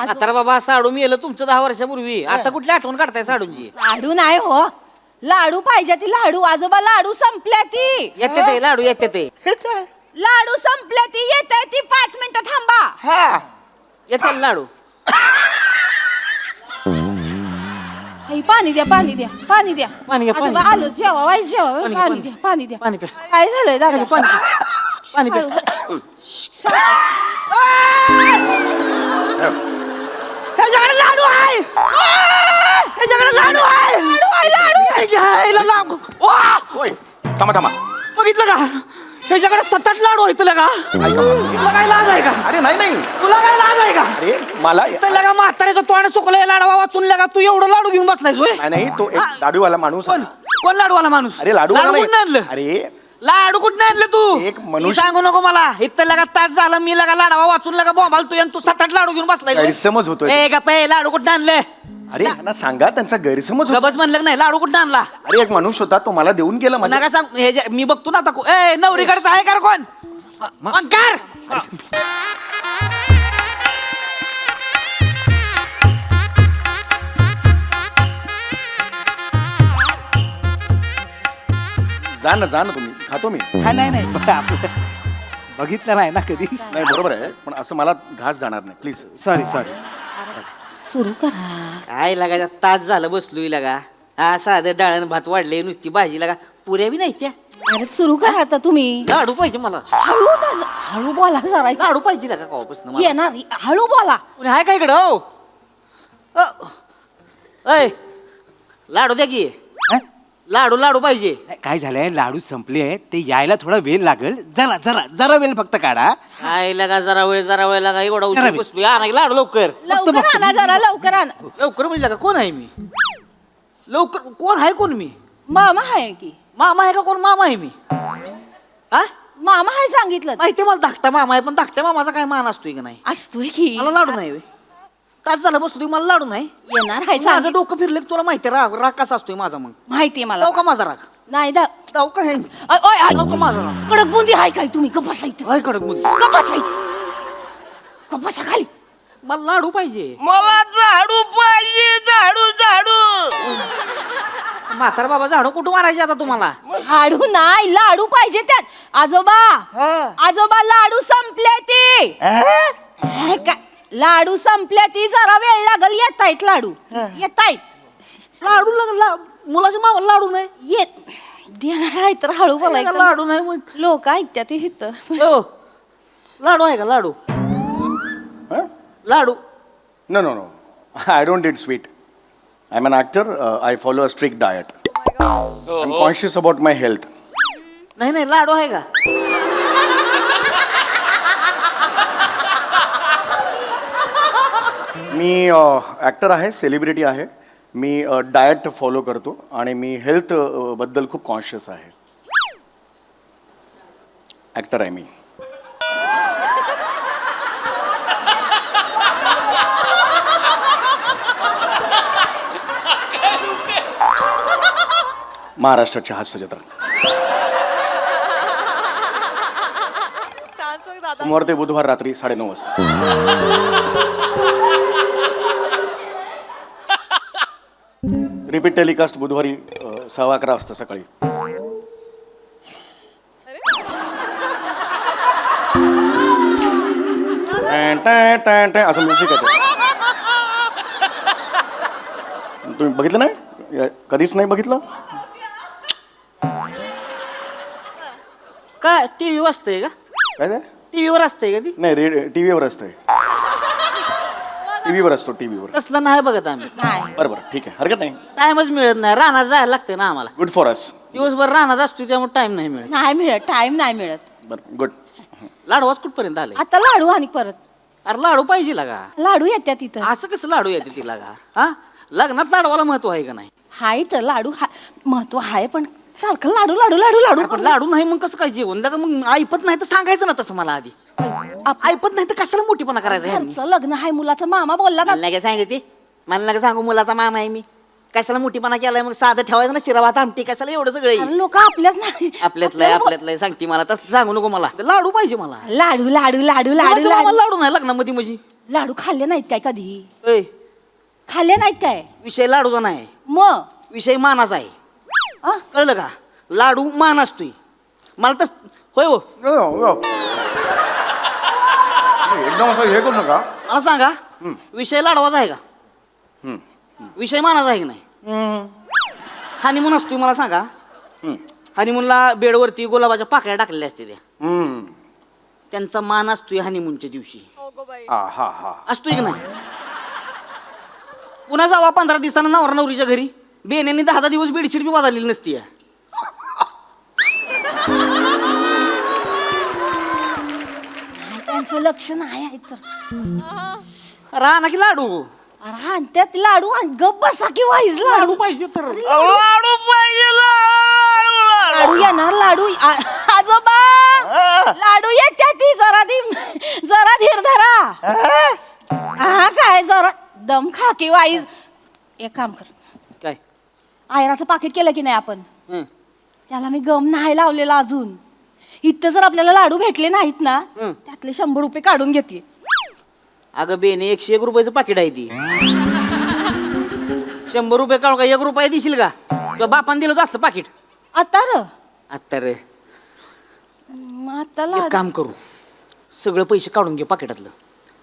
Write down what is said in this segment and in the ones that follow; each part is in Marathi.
आता बाबा साडू मेलं तुमचं 10 वर्षापूर्वी. आता कुठली आठवण काढताय साडूंची? लाडू नाही हो, लाडू पाहिजे ती लाडू. आजोबा लाडू संपल्या ती. येते ते लाडू येते ते. लाडू संपल्या ती, येते ती. 5 मिनिटं थांबा. येते लाडू. पाणी द्या, पाणी द्या, पाणी द्या. पाणी घ्या, पाणी. आजोबा आलो, जेवा वाईस जेवा. पाणी द्या, पाणी द्या. पाणी प्या. काय झालंय दादा? पाणी पाणी प्या. ह्याच्याकडे लाडू आहे. ह्याच्याकडे लाडू आहे. होय थांबा थांबा. बघितलं का? ह्याच्याकडे 7-8 लाडू आहेत तुला का? तुला काय लाज आहे का? अरे नाही नाही. तुला काय लाज आहे का? अरे मला तर लगा म्हाताऱ्याचं तोंड सुकलंय लाडवा वाचून लगा तू एवढं लाडू घेऊन बसलायस होय? नाही नाही, तो एक लाडूवाला माणूस कोण कोण लाडूवाला माणूस? अरे लाडू कुठं आणलं? अरे लाडू कुठं आणलं तू? एक मनुष्य- सांगू नको मला. इथं लगा तास झाला मी लगा लाडवा वाचून लगा बॉम्बाल तू आणि तू 7-8 लाडू घेऊन बसलाय. गैरसमज होतोय. ए गप्प आहे, लाडू कुठं आणलं? अरे यांना सांगा, त्यांचा गैरसमज होतो. गबस म्हणलं नाही, लाडू कुठं आणला? अरे एक माणूस होता, तो मला देऊन गेला. माझ्या नका सांग. मी बघतो ना आता. ए नवरीकडचा आहे का कोण? अंकार जा ना तुम्ही, खातो मी. नाही नाही बघितलं नाही ना कधी. नाही बरोबर आहे, पण असं मला घास जाणार नाही प्लीज. Sorry sorry. सुरू करा. काय लागा तास झालं बसलोय लगा. हा साधं डाळण भात वाढले, नुसती भाजी लगा. पुऱ्या बी नाही त्या. अरे सुरू करा आता तुम्ही. लाडू पाहिजे मला. हळू हळू बोला जरा. लाडू पाहिजे लगा कवापासून. येणार, हळू बोला. हाय काय इकडं? हो अय लाडू द्या की. लाडू लाडू पाहिजे. काय झालंय, लाडू संपले ते यायला थोडा वेळ लागेल. जरा जरा जरा वेळ फक्त काढा. काय लगा जरा वेळ लागा. एवढा जरा उशीर वेळ. बसलोय. आणा की लाडू लवकर. लवकर आणा जरा, लवकर आणा. लवकर म्हणजे लगा. कोण आहे मी? लवकर कोण आहे? कोण मी? मामा आहे की? मामा आहे का कोण? मामा आहे मी. हा मामा आहे सांगितलं. माहिती मला धाकटा मामा आहे, पण धाकट्या मामाचा काय मान असतोय का नाही? असतोय की. मला लाडू नाही. तास झालं बसतोय, मला लाडू नाही. येणार आहे माझं सांगितलं. डोकं फिरलं की तुला माहिती राग राग कसा असतोय माझा. मग माहितीये मला. जाऊ का माझा राग? नाही जाऊ का हे? नको माझा राग. कडक बुंदी आहे काय? तुम्ही कपासाईत काय कडक मुली? कपासा खाली. मला लाडू पाहिजे. मला झाडू पाहिजे, झाडू झाडू. म्हातारा बाबा झाडू कुठं मारायचे आता तुम्हाला? लाडू नाही, लाडू पाहिजे त्यात. आजोबा आजोबा लाडू संपले ती. काय? लाडू संपल्या ती. जरा वेळ लागल. येतायत लाडू, येतायत. लाडू मुलाच्या मामाला लाडू नाही. येत देणार आहे तर हळू बोलायचं. लाडू नाही मग. लोक ऐकत्यात इथं. हो. लाडू आहे का? Laddu laddu. No no no, I don't eat sweet. I am an actor. I follow a strict diet. I am conscious about my health. नाही नाही, लाडू आहे का? मी ॲक्टर आहे, सेलिब्रिटी आहे. मी डाएट फॉलो करतो आणि मी हेल्थ बद्दल खूप कॉन्शियस आहे. ॲक्टर आहे मी. महाराष्ट्राची हास्य जत्रा. सोमवार ते बुधवार रात्री 9:30 वाजता. रिपीट टेलिकास्ट बुधवारी 11:15 वाजता सकाळी. असं म्युझिक आहे. तुम्ही बघितलं नाही? कधीच नाही बघितलं? काय टीव्ही वाजतंय का? काय ते? टीव्हीवर असतंय का ती? नाही, टीव्हीवर असतंय. टीव्हीवर असतो, टीव्हीवर. तसलं नाही बघत आम्ही. बरं बरं, ठीक आहे, हरकत नाही. टाइमच मिळत नाही. रानात जायला लागतंय ना आम्हाला. Good for us. दिवसभर रानात असतो त्यामुळे टाइम नाही मिळत. नाही मिळत, टाइम नाही मिळत. बरं, गुड. लाडवाच कुठपर्यंत आले? आता लाडू आणि परत अरे लाडू पाहिजे लागा. लाडू येत्या तिथं. असं कसं लाडू येते तिला का? हा लग्नात लाडवाला महत्व आहे का नाही? हाय तर लाडू महत्व आहे, पण सारखं लाडू लाडू लाडू लाडू. आपण लाडू नाही मग कसं काय जेवण? लगा मग ऐपत नाही तर सांगायचं ना तसं मला आधी. ऐपत नाही तर कशाला मोठीपणा करायचा? घरचं लग्न आहे, मुलाचा मामा बोलला ना. मला काय सांगते? मला नका सांगू मुलाचा मामा आहे मी. कशाला मोठीपणा केलाय मग साधं ठेवायचं ना शिरा भात आमटी कशाला एवढं सगळं लोक आपल्याच नाही आपल्यातलं सांगते मला तसं सांगू नको मला लाडू पाहिजे मला लाडू लाडू लाडू लाडू मला लाडू लाडू नाही लग्नामध्ये म्हणजे लाडू खाल्ले नाहीत काय कधी ऐ, खाल्ले नाहीत काय विषय लाडूचा नाही मग विषय मानाचा आहे आ? कळलं का लाडू मान असतोय मला तर होय हो एकदम असं हे करू नका. मला सांगा विषय लाडवाचा आहे का विषय मानाचा आहे की नाही हनीमून असतोय मला सांगा हनीमूनला बेडवरती गुलाबाच्या पाकळ्या टाकलेल्या असते त्या त्यांचा मान असतोय हनीमूनच्या दिवशी हा हा असतोय की नाही पुन्हा जावा 15 दिवसानं नवरा नवरीच्या घरी बेन्यांनी 10 दिवस बेडशीट बी बदललेली नसती त्यांचं लक्ष नाही आहे तर राहा की लाडू अरे हा त्यात लाडू आणि गप बसा की वाईज लाडू लाडू पाहिजे तर लाडू पाहिजे लाडू लाडू येणार लाडू आजोबा लाडू येत्या ती जरा धीर धरा हा काय जरा दम खा की वाईज एक काम कर काय आयराचं पाकिट केलं की नाही आपण हं. त्याला मी गम नाही लावलेला अजून इथं जर आपल्याला लाडू भेटले नाहीत ना हं. त्यातले 100 रुपये काढून घेते अगं बेने 101 रुपयाचं पाकिट आहे ती 100 रुपये काढू का 1 रुपया देशील का किंवा बापान दिलं होतं असलं पाकिट आता र आता रे मग आता एक लाडू काम करू सगळं पैसे काढून घे पाकिटातलं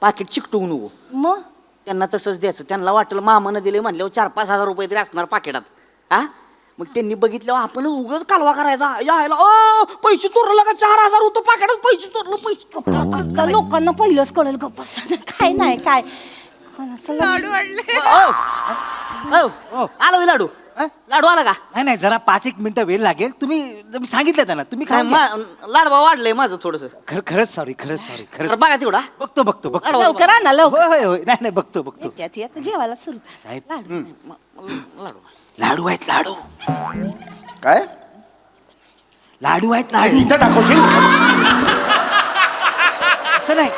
पाकिट चिकटवू नको मग त्यांना तसंच द्यायचं त्यांना वाटलं मामानं दिले म्हणल्यावर 4-5 हजार रुपये तरी असणार पाकिटात हा मग त्यांनी बघितल्यावर आपण उगाच कालवा करायचा यायला पैसे चोरलं का 4,000 होतं पाकिटात पैसे चोरलं पैसे आता लोकांना पहिलंच कळेल गप्प बसा. काय नाही काय कोणाचं लक्ष- आलो मी लाडू लाडू आला का नाही नाही जरा 5-1 मिनिटं वेळ लागेल तुम्ही सांगितलं त्यांना तुम्ही काय खाऊन घ्या. लाडवा वाढलंय माझं थोडस खरंच सॉरी खरंच बघा तेवढा बघतो लाडू. लवकर आणा लवकर होय होय नाही नाही बघतो येत्यात येत जेवायला सुरू कर. साहेब लाडू लाडू लाडू आहेत लाडू काय लाडू आहेत लाडू इथे दाखवशील असं नाही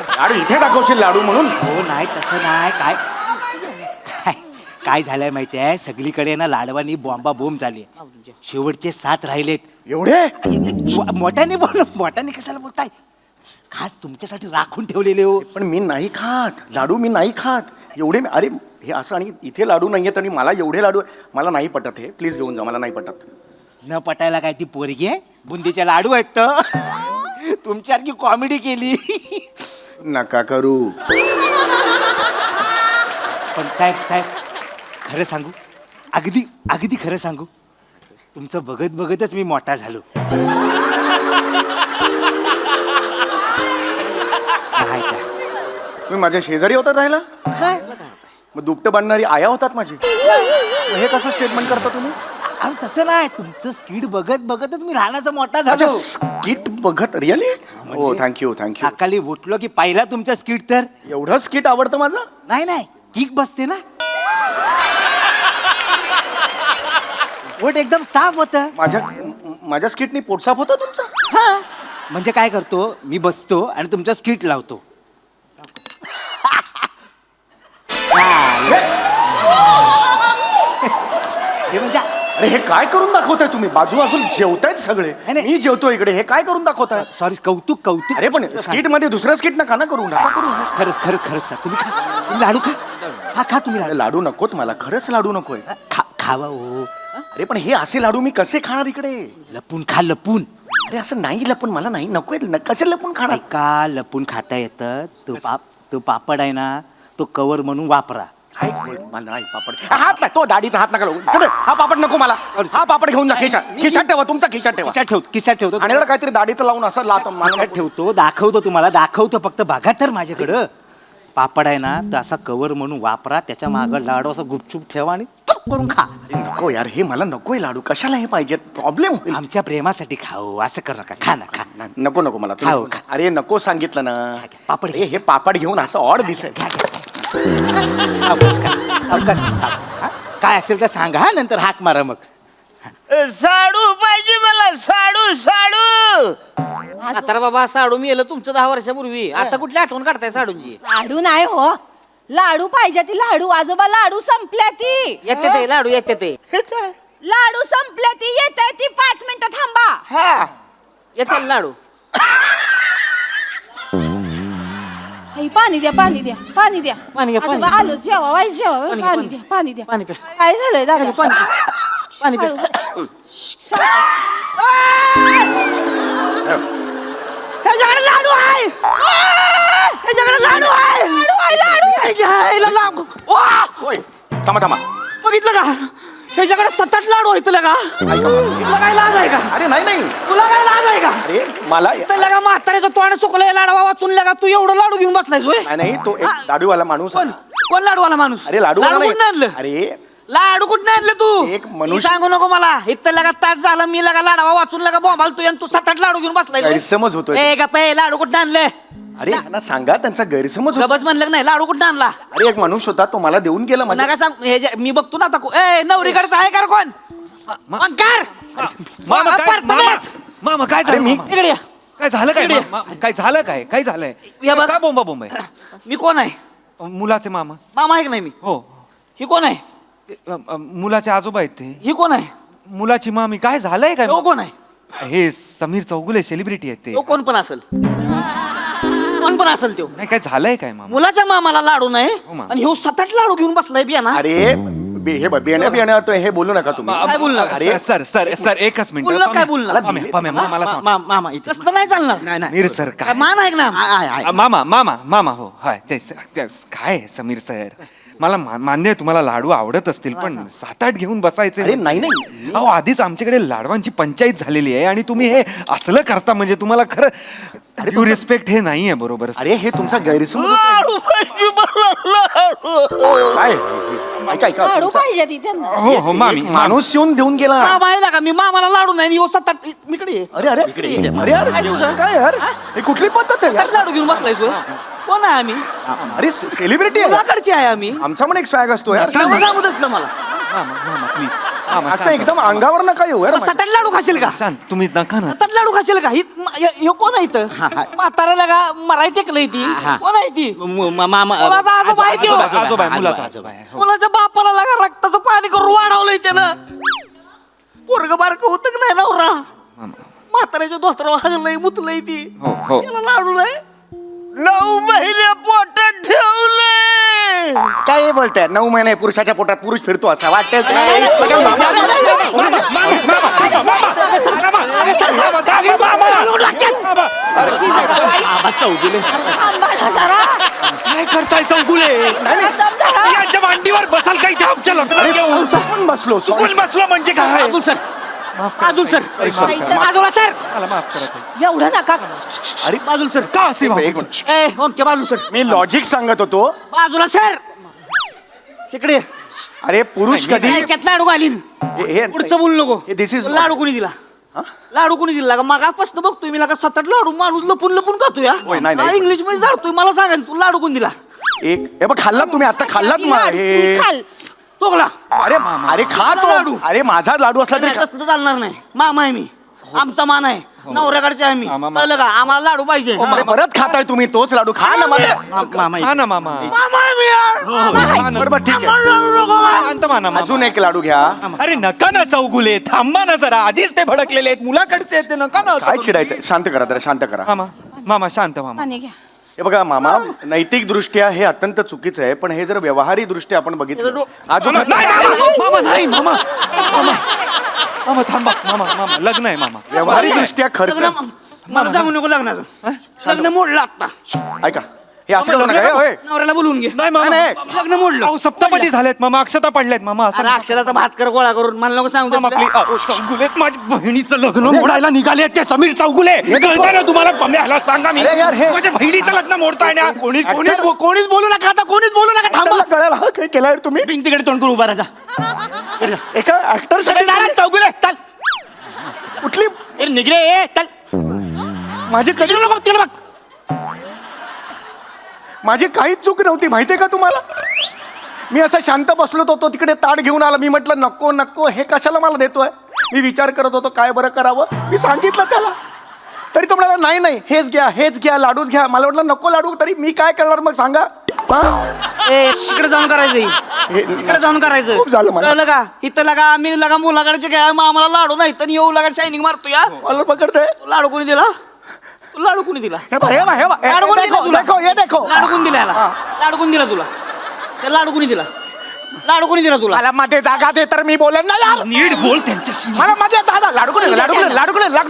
लाडू इथे दाखवशील लाडू म्हणून हो नाही तसं नाही काय काय झालंय माहितीये सगळीकडे ना लाडवानी बॉम्बा बोंब झाली शेवटचे 7 राहिलेत एवढे मोठ्याने कशाला बोलताय खास तुमच्यासाठी राखून ठेवलेले हो पण मी नाही खात लाडू मी नाही खात एवढे अरे हे असं आणि इथे लाडू नाही आहेत आणि मला एवढे लाडू मला नाही पटत हे प्लीज घेऊन जा मला नाही पटत न पटायला काय ती पोरगी आहे बुंदीच्या लाडू आहेत तर तुमच्यासारखी कॉमेडी केली नका करू पण साहेब खरं सांगू अगदी खरं सांगू तुमचं बघत बघतच मी मोठा झालो काय काय तुम्ही माझ्या शेजारी होतात राहिला नाही मग दुपटं बांधणारी आया होतात माझी मग हे कसं स्टेटमेंट करता तुम्ही अहो तसं नाही तुमचं स्किट बघत बघतच मी लहानाचा मोठा अच्छा झालो स्किट बघत रिअली हो थँक्यू सकाळी उठलो की पहिला तुमचा स्किट तर एवढं स्किट आवडतं माझं नाही किक बसते ना पोट एकदम साफ होत माझ्या स्किटनी पोट साफ होतं तुमचं हा म्हणजे काय करतो मी बसतो आणि तुमचा स्किट लावतो हे म्हणजे अरे हे काय करून दाखवताय तुम्ही बाजूबाजूला जेवतायत सगळे नाही. मी जेवतो इकडे हे काय करून दाखवताय सॉरी कौतुक अरे पण स्किट मध्ये दुसरं स्किट नका ना करू नका करू खरंच सर तुम्ही खा तुम्ही लाडू खा तुम्ही अरे लाडू नकोत मला खरंच लाडू नकोय खावा हो अरे पण हे असे लाडू मी कसे खाणार इकडे लपून खा लपून अरे असं नाही लपून मला नाही नकोय कसे लपून खाणार का लपून खाता येतं तो पापड आहे ना तो कवर म्हणून वापरा काय मला नाही पापड हात नाही तो दाढीचा हात नका लावू चल, हा पापड नको मला हा पापड घेऊन जा खिशात ठेवा तुमचा खिशात ठेवा किशात ठेवतो आणि एवढं काहीतरी दाढीचं लावून असं लावतो मला खिशात ठेवतो दाखवतो फक्त बघा तर माझ्याकडं पापड आहे ना तर असा कवर म्हणून वापरा त्याच्या मागं लाडू असं गुपचूप ठेवा आणि तुप करून खा नको यार हे मला नकोय लाडू कशाला हे पाहिजेत प्रॉब्लेम होईल आमच्या प्रेमासाठी खाऊ असं कर नका खा ना खा नको मला तुम्ही खाऊ, नको. खा. अरे नको सांगितलं ना पापड हे पापड घेऊन असं ऑड दिसेल सावकाश खा. काय असेल तर सांगा हा नंतर हाक मारा मग साडू पाहिजे मला साडू आता बाबा साडू मी तुमचं 10 वर्षापूर्वी आता कुठली आठवण काढताय साडूंची लाडू नाही हो लाडू पाहिजे ती लाडू आजोबा लाडू संपल्या ती येते ते लाडू येते ते लाडू संपल्या ती येते ती 5 मिनिटं थांबा हा येते लाडू. आई, पाणी द्या पाणी द्या पाणी द्या पाणी घ्या, पाणी आजोबा घ्या. आलो जेवा वाईस जेवा पाणी, पाणी पाणी. द्या पाणी द्या पाणी प्या. काय झालंय दादा पाणी पाणी प्या. ह्याच्याकडे लाडू आहे, ह्याच्याकडे लाडू आहे. ह्याला लाडू. वा! होय थांबा थांबा. बघितलं का ह्याच्याकडे 7-8 लाडू आहेत तुला का? तुला काय लाज आहे का? अरे नाही नाही. तुला काय लाज आहे का? अरे मला तर लगा म्हाताऱ्याचं तोंड सुकलंय लाडवा वाचून लगा तू एवढं लाडू घेऊन बसलायस होय? नाही नाही तो एक लाडूवाला माणूस कोण आहे. कोण लाडूवाला माणूस? अरे लाडू कुठनं आणलं? अरे लाडू कुठनं आणलं तू? एक मनुष्य- मी सांगू नको मला इथं लगा तास झाला मी लगा लाडवा वाचून लगा बोंबाल तू आणि तू 7-8 लाडू घेऊन बसलाय गैरसमज होतोय. ए गप्प ए, लाडू कुठं आणले? अरे यांना सांगा त्यांचा गैरसमज होता. गबस म्हणलं नाही लाडू कुठं आणला? अरे एक मनुष्य होता तो मला देऊन गेला माझ्या. नका सांग मी बघतो ना आता ए नवरीकडचा आहे का रे कोण? अंकार मामा काय मामा मामा काय अरे झालं मी- मामा? इकडे या. काय झालं काय इकडे. मामा? काय झालं काय काय झालंय या बघ. का बोंबा बोंब आहे मी कोण आहे? मुलाचे मामा मामा आहे का नाही मी? हो ही कोण आहे? मुलाचे आजोबा आहेत ते ही कोण आहे? मुलाची मामी काय झालंय काय तो कोण आहे? हे समीर चौगुले सेलिब्रिटी आहेत ते तो कोण पण असेल, कोण पण असेल तो. नाही काय झालंय काय मामा मुलाच्या मामाला लाडू नाही हो, मामा. आणि ह्यो 7-8 लाडू घेऊन बसलाय बिया ना. अरे हे बियाण्या बियाण्या तो हे बोलू नका तुम्ही. काय बोलणार? अरे सर सर सर एकच मिनिट बोलणार काय बोलणार? मला सांग मामा इथे तसलं नाही चालणार. समीर सर काय काय मान आहे ना? मामा मामा मामा हो हाय काय आहे, समीर सर मला मान्य आहे तुम्हाला लाडू आवडत असतील पण 7-8 घेऊन बसायचे अरे नाही नाही. अहो आधीच आमच्याकडे लाडवांची पंचायत झालेली आहे आणि तुम्ही हे असलं करता म्हणजे तुम्हाला खरं ड्यू रिस्पेक्ट हे नाहीये बरोबर अरे हे तुमचा गैरसमज होतोय. लाडू पाहिजे मला लाडू काय ऐका ऐका लाडू तुमचा- पाहिजे ती त्यांना हो हो मामी एक माणूस येऊन देऊन गेला. मामा आहे ना का मी मामाला लाडू नाही आणि ह्यो 7-8 इकडे ये. अरे अरे अरे काय तुझं? अरे काय यार हे कुठली पद्धत आहे 7-8 यार? लाडू घेऊन बसलायस होय? कोण आहे आम्ही? अरे सेलिब्रिटी आहे मुलाकडची आहे आम्ही. आमचा पण एक स्वॅग असतो यार. नावं सांगू दसलं मला. मामा मामा प्लीज मामा असं शांत एकदम अंगावर नका येऊ यार. 7-8 लाडू खाशील का? व्हा. शांत तुम्ही नका ना 7-8 लाडू खाशील का? ह्यो कोण आहे इथं? म्हाताऱ्याला का मराठी टेकलंय ती कोण आहे ती? मामा मुलाचा आजोबा आहे त्यो. आजोबा आहे, मुलाचा आजोबा आहे हो. मुलाच्या बापाला लागा रक्ताचं पाणी करून वाढवलंय त्यानं. पोरग बारक होत का नाही नवरा? म्हाताऱ्याच्या दोस्तर वाजलंय मुतलंय ती. हो, हो. त्याला लाडू नाही. 9 महिने पोटात ठेवले. काय बोलताय 9 महिने पुरुषाच्या पोटात पुरुष फिरतो असं वाटतं थांबा ना जरा काय करताय चौगुले जरा दम धरा. यांच्या मांडीवर बसाल काही इथे आमच्या अरे पण बसलो चुकून बसलो म्हणजे काय अजून सर अजून सर बाजूला सर मला माफ करा ताई. एवढं नका अरे बाजूला सर का असे एक मिनिट. ए ओके बाजूला सर मी लॉजिक सांगत होतो. बाजूला सर इकडे ये. अरे पुरुष कधी डोक्यात लाडू घालीन हे पुढचं बोलू नको. हे this is not- लाडू कोणी दिला? लाडू कोणी दिला का? मागापासून बघतोय मी लागा 7-8 लाडू माणूस लपून लपून खातो या होय, नाही, नाही. इंग्लिश मध्ये जाडतोय. मला सांगा ना, तू लाडू कोण दिला? एक हे बघ खाल्लात तुम्ही आता खाल्लात ती मग लाडू हे तुम्ही खाल तोगला अरे अरे खा लाडू. तो अरे माझा लाडू असला तरी खा. तसं चालणार नाही. मामा आहे मी, आमचा मान आहे, नवऱ्याकडचे आहे मी. मामा. कळलं का? आम्हाला लाडू पाहिजे. अरे परत खाताय तुम्ही तोच लाडू खा ना मला. मामा हा ना मामा मामा आहे मी यार. बरोबर ठीक आहे. लाडू नको मला. शांत माना मामा. अजून एक लाडू घ्या. अरे नका ना चौगुले थांबा ना जरा आधीच ते भडकलेले आहेत मुलाकडचे आहेत ते नका ना असं काय करू. चिडायचं शांत करा जरा शांत करा. मामा मामा शांत मामा पाणी घ्या हे बघा मामा नैतिक दृष्ट्या हे अत्यंत चुकीचं आहे पण हे जर व्यवहारी दृष्ट्या आपण बघितलं अजून नाही, मामा नाही मामा मामा मामा थांबा मामा मामा लग्न आहे मामा व्यवहारिक दृष्ट्या खर्च लग्न मला सांगू नको लग्नाचं. लग्न मोडलं आता. ऐका हे असं करू नका हे, होय. नवऱ्याला बोलवून घे. नाही मामा नाही, लग्न मोडलं. अहो सप्तपदी झालेत मामा अक्षता पडल्यात मामा असं अरे अक्षराचा भात कर गोळा करून मला नको सांगू मामा तसलं. प्लीज चौगुलेत माझ्या बहिणीचं लग्न मोडायला निघाले ते समीर चौगुले कळतं ना तुम्हाला ह्याला सांगा मी अरे यार, हे- माझ्या बहिणीचं लग्न मोडताय ना कोणीच बोलू नका आता कोणीच बोलू नका थांबा. थांबा गळ्याला हा काय केलाय रे तुम्ही भिंतीकडे तोंड करून उभा राहा. एका ऍक्टर साठी चौगुले चल कुठली ए, निघ रे ए, चल माझी कधी नको तिला बघ. माझी काहीच चूक नव्हती माहितीये का तुम्हाला मी असा शांत बसलो होतो तो तिकडे ताट घेऊन आला मी म्हटलं नको नको हे कशाला मला देतोय मी विचार करत होतो काय बरं करावं मी सांगितलं त्याला तरी तो म्हणाला नाही नाही हेच घ्या लाडूच घ्या मला म्हटलं नको लाडू तरी मी काय करणार मग सांगा हा? इकडे जाऊन करायचं हे- इकडे जाऊन करायचं खूप झालं मला. कळलं का इथं लगा आम्ही लगा मुलाकडचे काय आम्हाला लाडू नाही तर येऊ लगा शायनिंग मारतो या कॉलर पकडते तू लाडू कोणी दिला तू लाडू कोणी दिला हे बघ, हे बघ, हे बघ. लाडू कोणी दिला देखो, तुला? देखो, ये देखो. लाडू कोणी दिला याला? हा. लाडू कोणी दिला तुला त्या लाडू कोणी दिला लाडू कोणी दिला तुला मला मध्ये जागा दे तर मी बोलेन ना यार. नीट बोल त्यांच्याशी मला मध्ये जागा लाडू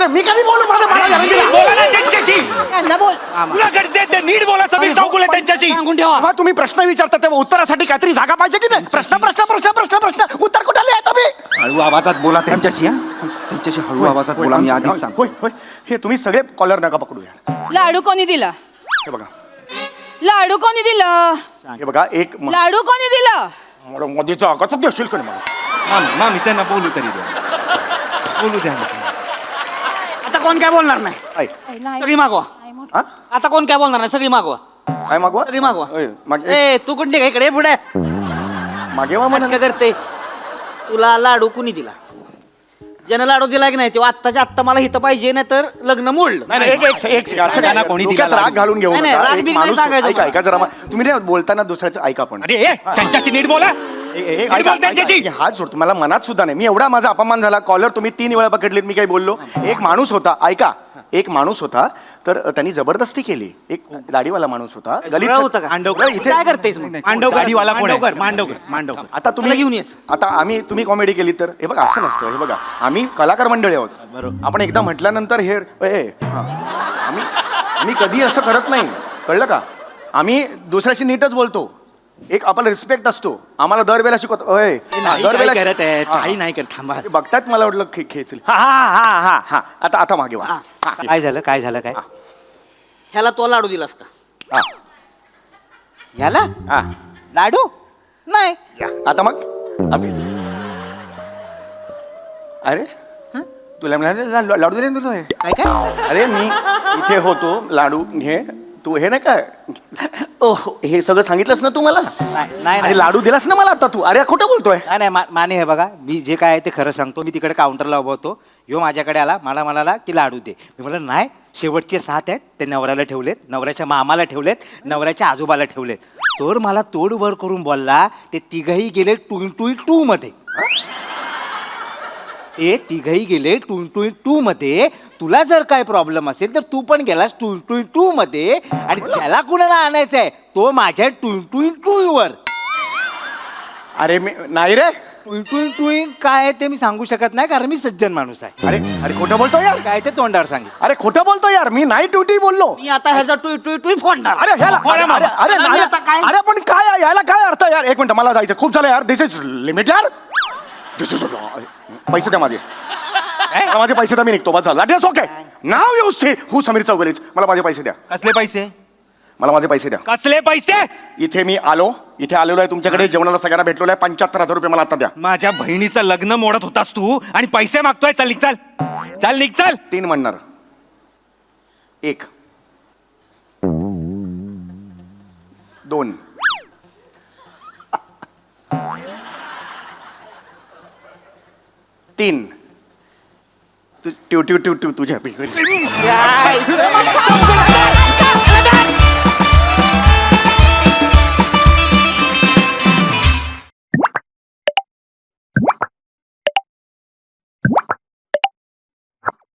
मी कधी बोलू मला बोला ना त्यांच्याशी त्यांना बोल तुला गरजे ते नीट बोला समीर चौगुले त्यांच्याशी सांगून ठेवा जेव्हा तुम्ही प्रश्न विचारता तेव्हा उत्तरासाठी काहीतरी जागा पाहिजे की नाही प्रश्न उत्तर कुठं लिहायचं मी हळू आवाजात बोला त्यांच्याशी हा त्यांच्याशी हळू आवाजात बोला मी आधीच सांगतो होय होय हे तुम्ही सगळे कॉलर नका पकडू यार. लाडू कोणी दिला हे बघा लाडू कोणी दिला हे बघा एक लाडू कोणी दिला मध्ये जागा तर देशील का नाही मला? मामी त्यांना बोलू तरी द्या बोलू द्या ना त्यांना. आता कोण काय बोलणार नाही ऐक. सगळी मागवा हा? आता कोण काय बोलणार नाही सगळी मागवा काय मागवा सगळी मागवा होय, ए तू कुठे इकडे ये पुढे मागे वा म्हणा. काय करते तुला लाडू कुणी दिला ज्यानं लाडू दिला की नाही तेव्हा आत्ताच्या आत्ता मला हिथं पाहिजे नाही तर लग्न मोडलं नाही नाही, एक असं त्यांना कोणी दिला डोक्यात राग घालून घेऊ नाही, नाही, नका. राग एक बिग नाही माणूस सांगायचं ऐका मला. ऐका जरा तुम्ही नाही बोलताना दुसऱ्याचं ऐका पण अरे ए, त्यांच्याशी नीट बोला नीट ऐका, बोल त्यांच्याशी ऐका, हात सोडतो मला मनात सुद्धा नाही मी एवढा माझा अपमान झाला कॉलर तुम्ही 3 वेळा पकडलीत मी काही बोललो एक माणूस होता ऐका एक माणूस होता तर त्यांनी जबरदस्ती केली एक दाढीवाला माणूस होता गलीत होता का बरं, इथे काय करतेस मग गाडीवाला कोण आहे? मांडवकर आता तुम्ही मला घेऊन येस. आता तुम्ही कॉमेडी केली तर हे बघा असं नसतं हे बघा आम्ही कलाकार मंडळी आहोत आपण एकदा म्हटल्यानंतर हे हा. आम्ही कधी असं करत नाही कळलं का आम्ही दुसऱ्याशी नीटच बोलतो एक आपला रिस्पेक्ट असतो आम्हाला दरवेळेला शिकवतो दरवेळेला करत आहे काही नाही करत थांबा बघतात मला वाटलं खेचल हा आता मागे वा काय झालं काय ह्याला तो लाडू दिलास का हा, याला हा. लाडू नाही आता मग अरे तुला म्हणाले लाडू दिले ना तुला हे? काय काय अरे मी इथे होतो लाडू घे तू हे नाही काय ओह हे सगळं सांगितलंस ना तू मला नाही आणि लाडू दिलास ना मला आता तू अरे खोटं बोलतोय नाही माने हे बघा मी जे काय आहे ते खरं सांगतो मी तिकडे काउंटरला उभा होतो ह्यो माझ्याकडे आला मला म्हणाला की लाडू दे मी म्हटलं नाही शेवटचे 7 आहेत ते नवऱ्याला ठेवलेत नवऱ्याच्या मामाला ठेवलेत नवऱ्याच्या आजोबाला ठेवलेत तोर मला तोड वर करून बोलला ते तिघही गेले 2 मध्ये ते तिघही गेले 2 मध्ये तुला जर काय प्रॉब्लेम असेल तर तू पण गेलास 2 मध्ये आणि ज्याला कुणाला आणायचंय तो माझ्या 2 वर अरे मी नाही रे टुईंग काय आहे ते मी सांगू शकत नाही कारण मी सज्जन माणूस आहे अरे अरे खोटं बोलतो यार काय ते तोंडावर सांगितलं अरे खोटं बोलतो यार मी नाही ट्युटी बोललो मी आता ह्याचा टुई फोडणार अरे ह्याला अरे अरे अरे आणि नाही, आता काय? अरे पण काय आहे? याला काय अर्थ आहे यार एक मिनिट मला जायचं खूप झालं यार दिस इज लिमिट यार दिस इज पैसे द्या माझे मला माझे पैसे द्या मी निघतो बस झालं it's okay now you see who Sameer चौगुलेच मला माझे पैसे द्या कसले पैसे मला माझे पैसे द्या कसले पैसे इथे मी इथे आलेलो आहे तुमच्याकडे जेवणाला सगळ्यांना भेटलेलो आहे 75,000 रुपये मला आता द्या माझ्या बहिणीचं लग्न मोडत होतास तू आणि पैसे मागतोय चल निघ चल 3 म्हणणार 1 2 3 तुझ्या